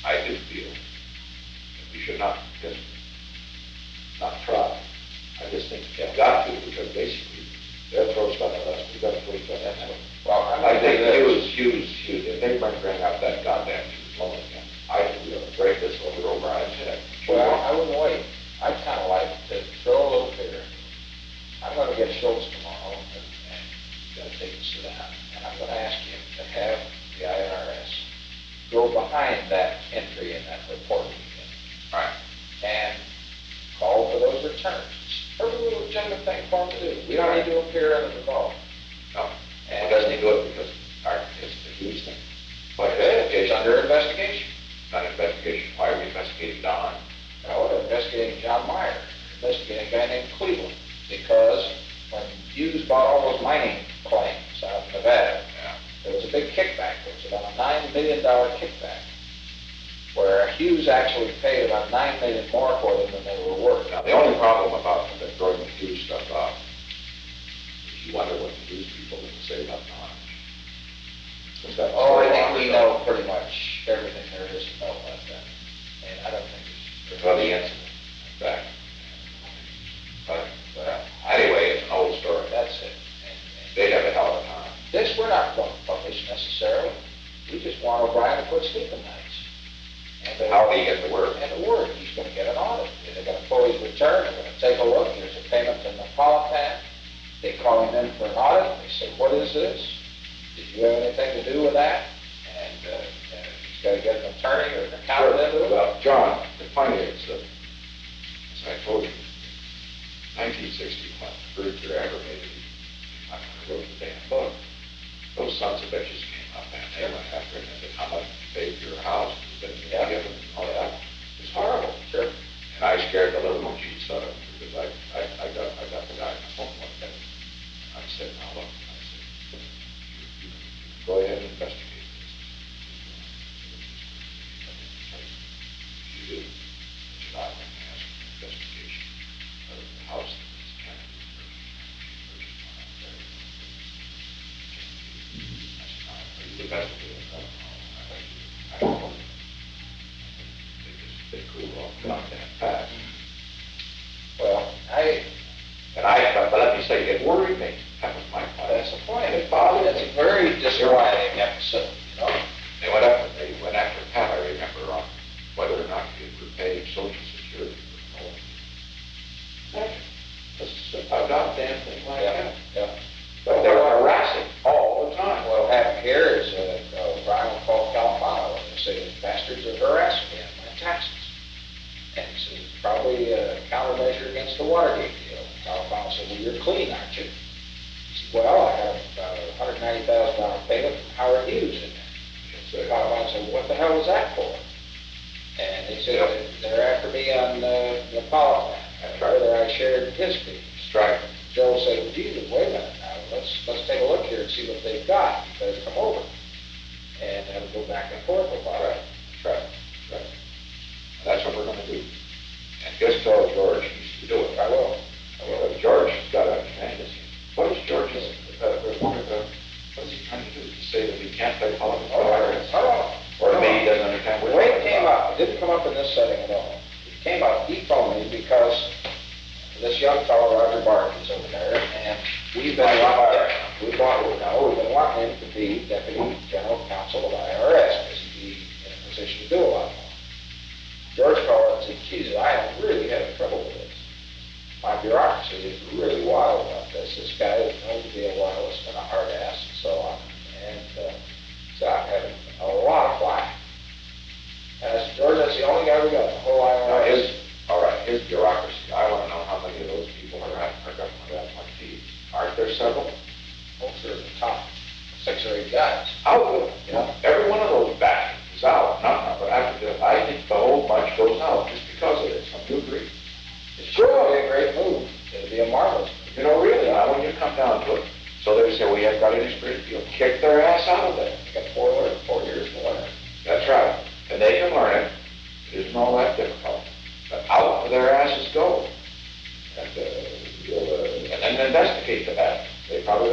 I do feel that we should not just not try. I just think we've got to, because basically they'll throw stuff at us. We've got to throw stuff at them. Well, I think Hughes, if they bring up that goddamn Hughes loan again, I think we ought to break this over our head. Well, I wouldn't wait. I'd kind of like to throw a little figure. I'm going to get Schultz tomorrow and going to take us to that. And I'm going to ask you to have the IRS go behind that entry in that report again. Right. And call for those returns. It's a perfectly legitimate thing for them to do. We don't need to appear under the law. No. And doesn't he do it because it's the Hughes thing? But it's under investigation. Not investigation. Why are we investigating Don? No, they're investigating John Meyer. They're investigating a guy named Cleveland. Because when Hughes bought all those mining claims out in Nevada, there was a big kickback. There was about a $9 million kickback, where Hughes actually paid about $9 million more for them than they were worth. Now, the only problem about throwing the Hughes stuff out is you wonder what the Hughes people would say about Don. Oh, I think we know pretty much everything there is to know about that. And I don't think it's... Well, the incident, in fact. But anyway, it's an old story. That's it. They'd have a hell of a time. This we're not going to publish necessarily. We just want O'Brien to quit sleeping nights. And how do you get the word? And the word. He's going to get an audit. They're going to pull his return. They're going to take a look. There's a payment to Napolitan. They call him in for an audit. They say, what is this? Did you have anything to do with that? And he's got to get an attorney or an accountant into it. Well, John, the point is that, as I told you, 1961, Richard aggravated. I wrote the damn book. Those sons of bitches came up and they went after him and said, how much you paid for your house? Given all that. It was horrible. Sure. And I scared the little monkeys out of him because I got the guy on the phone one day. I said, now look, I said, you go ahead and investigate this. You do. But you're not going to ask for an investigation of the house that was Kennedy purchased on that day. I said, now, are you investigating? I don't know. They cool off not that fast. Well, but let me say, it worried me. That was my point. That's the point. It bothered It's me. a very disquieting episode, you know. They went after Pat, I remember, on whether or not he would pay Social Security for no one. That's a goddamn thing like that. Yeah. But they were harassing all the time. What will happen here is Brian will call Calpano and say, these bastards are harassing me on my taxes. And so it's probably a countermeasure against the Watergate deal. Calpano said, well, you're clean, aren't you? He said, well, I have about a $190,000 payment from Howard Hughes in there. So Calpano said, well, what the hell was that for? And they said, they're after me on Napolitan. Whether I shared his fees. Right. Joe said, well, Jesus, wait a minute now. Let's take a look here and see what they've got. You better come over. And that'll go back and forth about it. Right. That's what we're going to do. And just tell George he's to do it. I will. George has got to understand this. What is George, what is he trying to do? To say that he can't play politics? Or maybe he doesn't understand what the way it came up, it didn't come up in this setting at all. It came up, he phoned me because this young fellow, Roger Barton's over there, and we've been wanting him to be Deputy General Counsel of IRS because he'd be in a position to do a lot more. George called and said, Jesus, I am really having trouble with this. My bureaucracy is really wild about this. This guy is known to be a loyalist and a hard ass and so on. And so I'm having a lot of flack. And I said, George, that's the only guy we got, the whole IRS. All right, his bureaucracy. I want to know how many of those people are at government at my feet. Aren't there several? Most are the top 6 or 8 guys. Out of them. You know, every one of those bastards is out. But I think the whole bunch goes out just because of this. Don't you agree? It's sure be a great move. It'll be a marvelous move. You know, really, now when you come down to it, so they say, we have got an experience. You'll kick their ass out of there. They got 4 years to learn it. That's right. And they can learn it. It isn't all that difficult. But out their asses go. And then investigate the matter. They probably